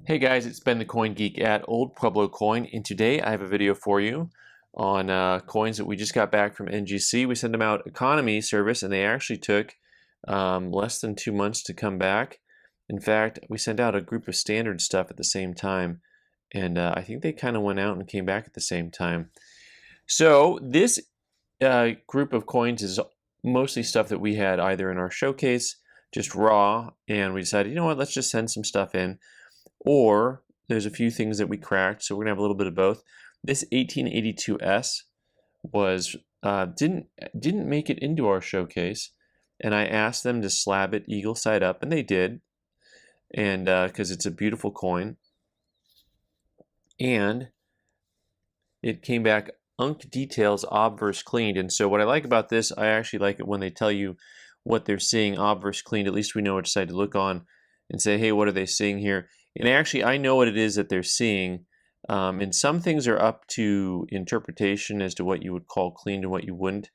Hey guys, it's Ben the Coin Geek at Old Pueblo Coin, and today I have a video for you on coins that we just got back from NGC. We sent them out economy service, and they actually took less than 2 months to come back. In fact, we sent out a group of standard stuff at the same time, and I think they kind of went out and came back at the same time. So this group of coins is mostly stuff that we had either in our showcase, just raw, and we decided, you know what, let's just send some stuff in. Or there's a few things that we cracked, so we're gonna have a little bit of both. This 1882S was didn't make it into our showcase, and I asked them to slab it eagle side up, and they did, and because it's a beautiful coin, and it came back unk details obverse cleaned. And so what I like about this, I actually like it when they tell you what they're seeing obverse cleaned. At least we know which side to look on and say, hey, what are they seeing here? And actually, I know what it is that they're seeing. And some things are up to interpretation as to what you would call cleaned and what you wouldn't.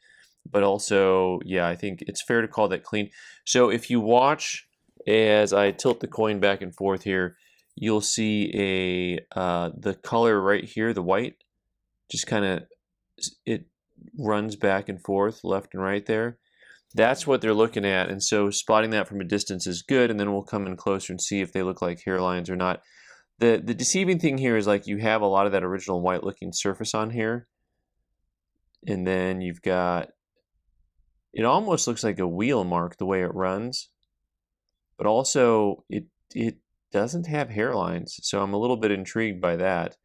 But also, yeah, I think it's fair to call that clean. So if you watch as I tilt the coin back and forth here, you'll see the color right here, the white, just kind of, it runs back and forth, left and right there. That's what they're looking at, and so spotting that from a distance is good, and then we'll come in closer and see if they look like hairlines or not. The deceiving thing here is like you have a lot of that original white looking surface on here, and then you've got, it almost looks like a wheel mark the way it runs, but also it doesn't have hairlines, so I'm a little bit intrigued by that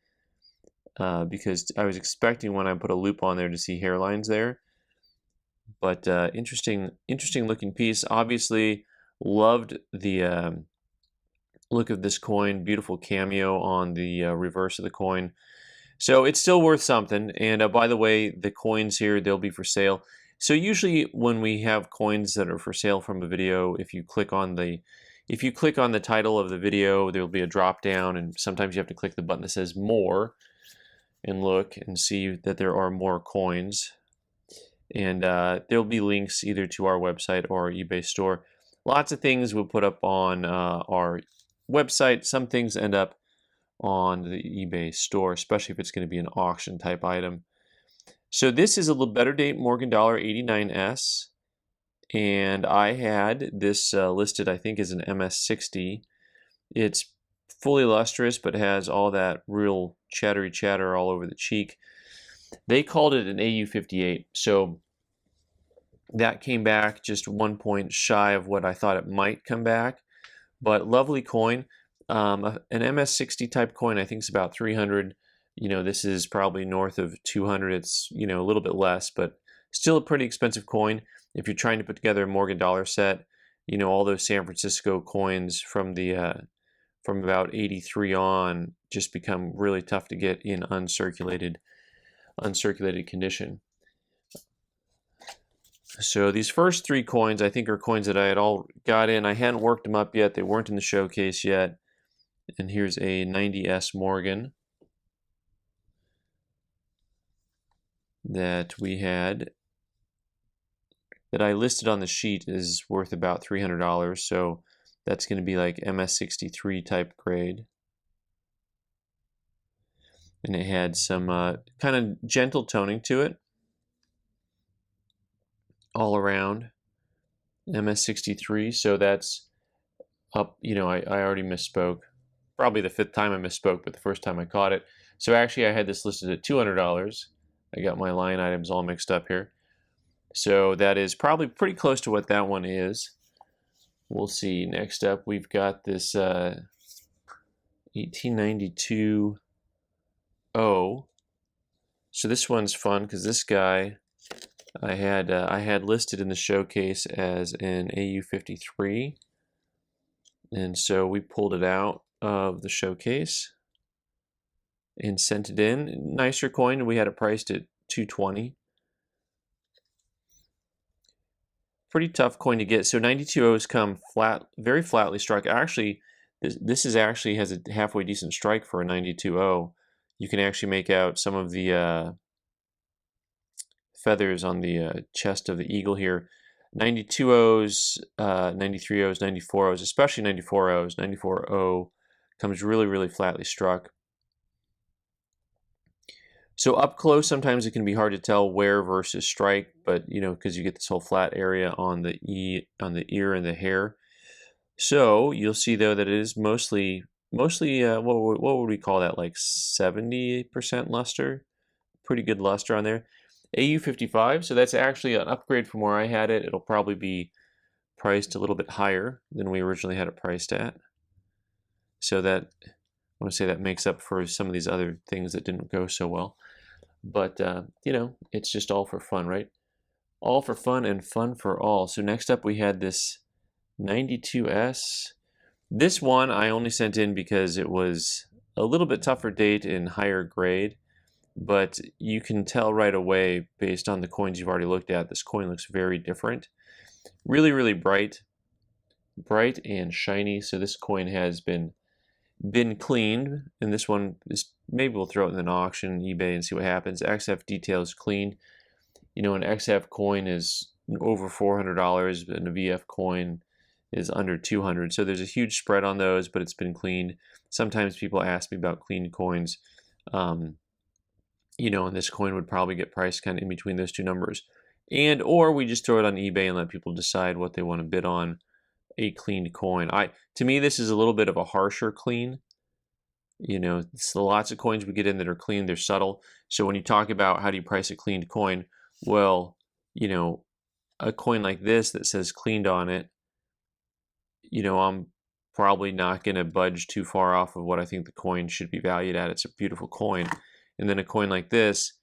because I was expecting when I put a loop on there to see hairlines there. But interesting looking piece. Obviously, loved the look of this coin. Beautiful cameo on the reverse of the coin. So it's still worth something. And by the way, the coins here, they'll be for sale. So usually when we have coins that are for sale from a video, if you click on the title of the video, there'll be a drop down, and sometimes you have to click the button that says more and look and see that there are more coins. And there'll be links either to our website or our eBay store. Lots of things we'll put up on our website. Some things end up on the eBay store, especially if it's going to be an auction type item. So this is a little better date Morgan Dollar 89S, and I had this listed, I think, as an MS60. It's fully lustrous, but has all that real chattery chatter all over the cheek. They called it an AU58, so that came back just 1 point shy of what I thought it might come back, but lovely coin. An MS60 type coin, I think, is about 300. You know, this is probably north of 200. It's, you know, a little bit less, but still a pretty expensive coin. If you're trying to put together a Morgan Dollar set, you know, all those San Francisco coins from the from about 83 on just become really tough to get in uncirculated condition. So these first three coins, I think, are coins that I had all got in. I hadn't worked them up yet. They weren't in the showcase yet. And here's a 90S Morgan that we had, that I listed on the sheet, is worth about $300. So that's going to be like MS63 type grade. And it had some kind of gentle toning to it all around. MS63, so that's up, you know, I already misspoke. Probably the 5th time I misspoke, but the first time I caught it. So actually I had this listed at $200. I got my line items all mixed up here. So that is probably pretty close to what that one is. We'll see. Next up, we've got this 1892 O. So this one's fun because this guy I had listed in the showcase as an AU53, and so we pulled it out of the showcase and sent it in. Nicer coin. We had it priced at $220. Pretty tough coin to get. So 92 O's come flat, very flatly struck. Actually, this is actually has a halfway decent strike for a 92 O. You can actually make out some of the feathers on the chest of the eagle here. 92 O's, 93 O's, 94 O's, especially 94 O's. 94 O Comes really, really flatly struck. So up close, sometimes it can be hard to tell wear versus strike, but because you get this whole flat area on the ear and the hair. So you'll see though that it is mostly what would we call that? Like 70% luster, pretty good luster on there. AU55, so that's actually an upgrade from where I had it. It'll probably be priced a little bit higher than we originally had it priced at. So that, I want to say that makes up for some of these other things that didn't go so well. But, it's just all for fun, right? All for fun and fun for all. So next up we had this 92S. This one I only sent in because it was a little bit tougher date and higher grade. But you can tell right away based on the coins you've already looked at, this coin looks very different. Really, really bright and shiny. So this coin has been cleaned, and this one is, maybe we'll throw it in an auction, eBay, and see what happens. XF details cleaned. An XF coin is over $400, and a VF coin is under $200. So there's a huge spread on those, but it's been cleaned. Sometimes people ask me about cleaned coins. And this coin would probably get priced kind of in between those two numbers. Or we just throw it on eBay and let people decide what they want to bid on a cleaned coin. To me, this is a little bit of a harsher clean. So lots of coins we get in that are clean, they're subtle. So when you talk about how do you price a cleaned coin, well, a coin like this that says cleaned on it, I'm probably not going to budge too far off of what I think the coin should be valued at. It's a beautiful coin. And then a coin like this,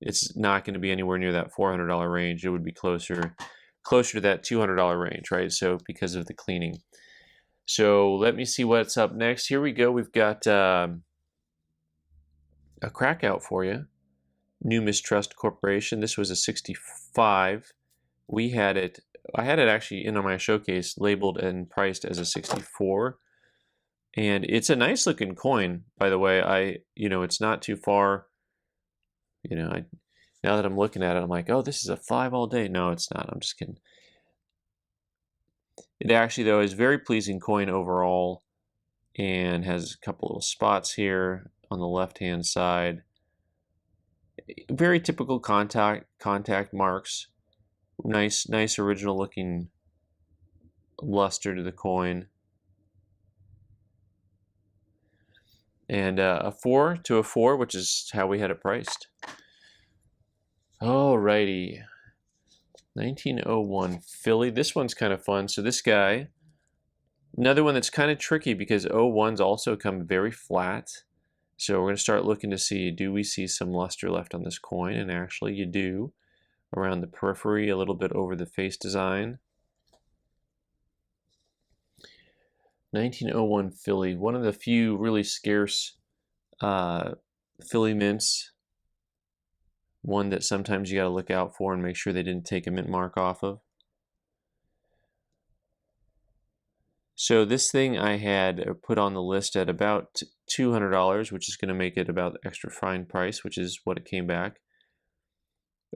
it's not going to be anywhere near that $400 range. It would be closer to that $200 range, right? So because of the cleaning. So let me see what's up next. Here we go. We've got a Crackout for you. New Mistrust Corporation. This was a 65. I had it actually in on my showcase labeled and priced as a 64. And it's a nice looking coin, by the way. It's not too far. Now that I'm looking at it, I'm like, oh, this is a 5 all day. No, it's not. I'm just kidding. It actually, though, is a very pleasing coin overall and has a couple little spots here on the left-hand side. Very typical contact marks. Nice original looking luster to the coin. And a 4 to a 4, which is how we had it priced. Alrighty. 1901 Philly. This one's kind of fun. So this guy, another one that's kind of tricky because 01s also come very flat. So we're going to start looking to see, do we see some luster left on this coin? And actually you do. Around the periphery, a little bit over the face design. 1901 Philly, one of the few really scarce Philly mints. One that sometimes you got to look out for and make sure they didn't take a mint mark off of. So this thing I had put on the list at about $200, which is going to make it about extra fine price, which is what it came back.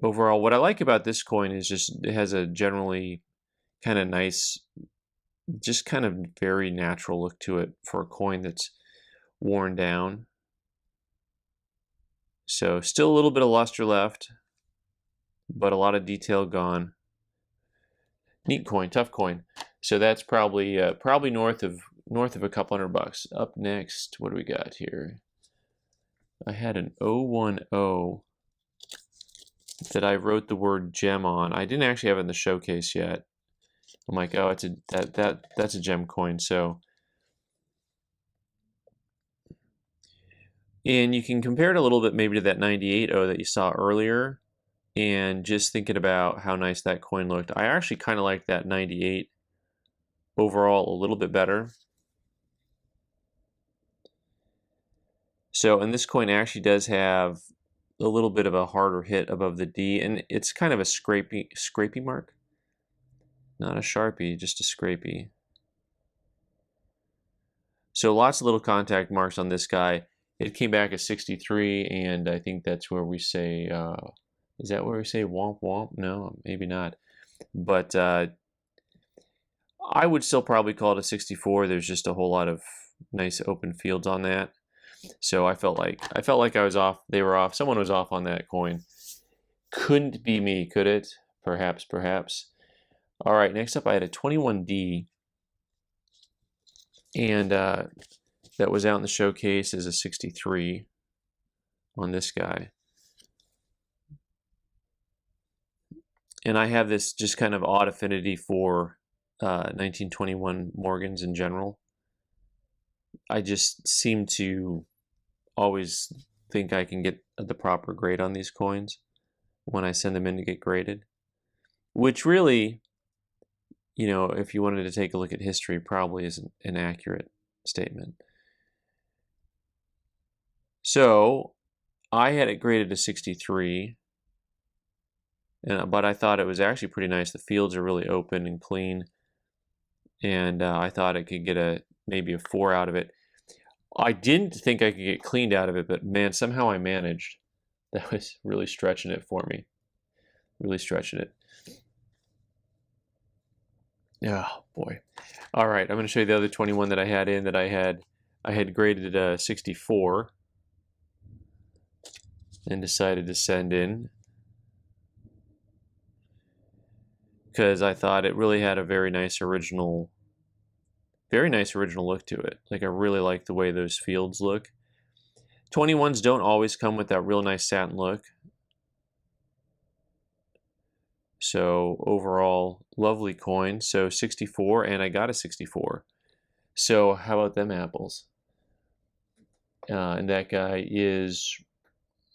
Overall, what I like about this coin is just it has a generally kind of nice, just kind of very natural look to it for a coin that's worn down. So still a little bit of luster left, but a lot of detail gone. Neat coin, tough coin. So that's probably north of a couple $100. Up next, what do we got here? I had an 010 that I wrote the word gem on. I didn't actually have it in the showcase yet. I'm like, oh, that's a gem coin. So, and you can compare it a little bit maybe to that 98.0 that you saw earlier, and just thinking about how nice that coin looked. I actually kind of like that 98 overall a little bit better. So, and this coin actually does have a little bit of a harder hit above the D, and it's kind of a scrapey mark. Not a Sharpie, just a scrapey. So lots of little contact marks on this guy. It came back as 63, and I think that's where we say, is that where we say womp womp? No, maybe not. But I would still probably call it a 64. There's just a whole lot of nice open fields on that. So I felt like I was off. They were off. Someone was off on that coin. Couldn't be me, could it? Perhaps, perhaps. All right, next up I had a 21D, and that was out in the showcase as a 63 on this guy. And I have this just kind of odd affinity for 1921 Morgans in general. I just seem to always think I can get the proper grade on these coins when I send them in to get graded, which really, you know, if you wanted to take a look at history, probably isn't an accurate statement. So I had it graded to 63, but I thought it was actually pretty nice. The fields are really open and clean, and I thought I could get maybe a 4 out of it. I didn't think I could get cleaned out of it, but man, somehow I managed. That was really stretching it for me. Really stretching it. Oh boy. All right, I'm going to show you the other 21 that I had in that I had graded 64 and decided to send in because I thought it really had a very nice original look to it. Like I really like the way those fields look. 21s don't always come with that real nice satin look. So overall, lovely coin. So 64, and I got a 64. So how about them apples? And that guy is,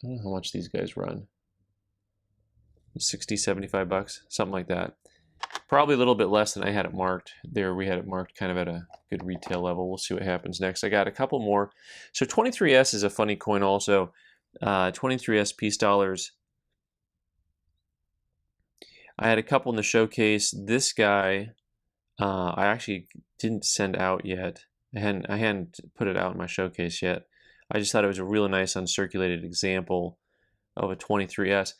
I don't know how much these guys run. 60, 75 bucks, something like that. Probably a little bit less than I had it marked. There we had it marked kind of at a good retail level. We'll see what happens next. I got a couple more. So 23S is a funny coin also. 23S peace dollars. I had a couple in the showcase. This guy, I actually didn't send out yet. I hadn't put it out in my showcase yet. I just thought it was a really nice uncirculated example of a 23S.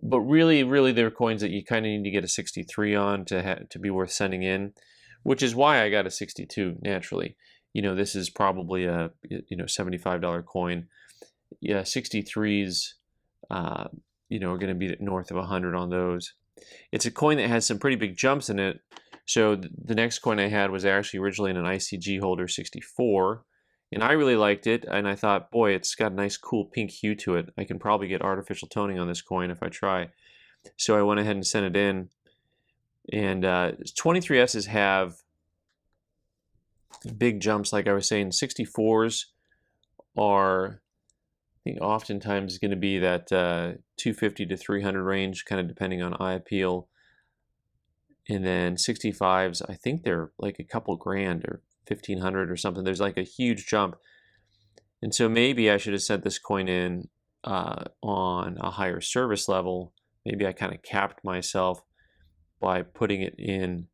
But really, they're coins that you kind of need to get a 63 on to be worth sending in, which is why I got a 62 naturally. You know, this is probably a $75 coin. Yeah, 63s, you know, are going to be north of 100 on those. It's a coin that has some pretty big jumps in it. So the next coin I had was actually originally in an ICG holder 64. And I really liked it, and I thought, boy, it's got a nice cool pink hue to it. I can probably get artificial toning on this coin if I try. So I went ahead and sent it in. And 23Ss have big jumps, like I was saying. 64s are, I think, oftentimes going to be that 250 to 300 range, kind of depending on eye appeal. And then 65s, I think they're like a couple grand or 1,500 or something. There's like a huge jump. And so maybe I should have sent this coin in on a higher service level. Maybe I kind of capped myself by putting it in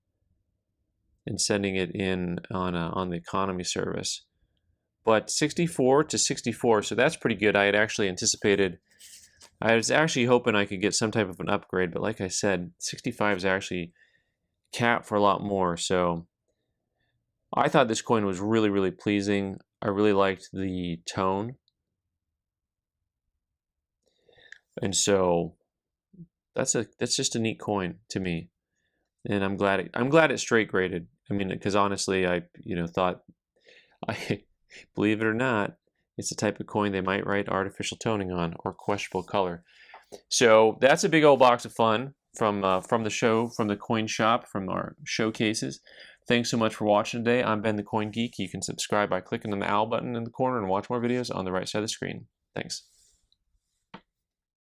and sending it in on the economy service. But 64 to 64, so that's pretty good. I had actually anticipated, I was actually hoping I could get some type of an upgrade, but like I said, 65 is actually capped for a lot more. So I thought this coin was really pleasing. I really liked the tone. And so that's just a neat coin to me. And I'm glad it's straight graded. I mean, because honestly, I thought, believe it or not, it's the type of coin they might write artificial toning on or questionable color. So that's a big old box of fun from the show, from the coin shop, from our showcases. Thanks so much for watching today. I'm Ben the Coin Geek. You can subscribe by clicking on the owl button in the corner and watch more videos on the right side of the screen. Thanks.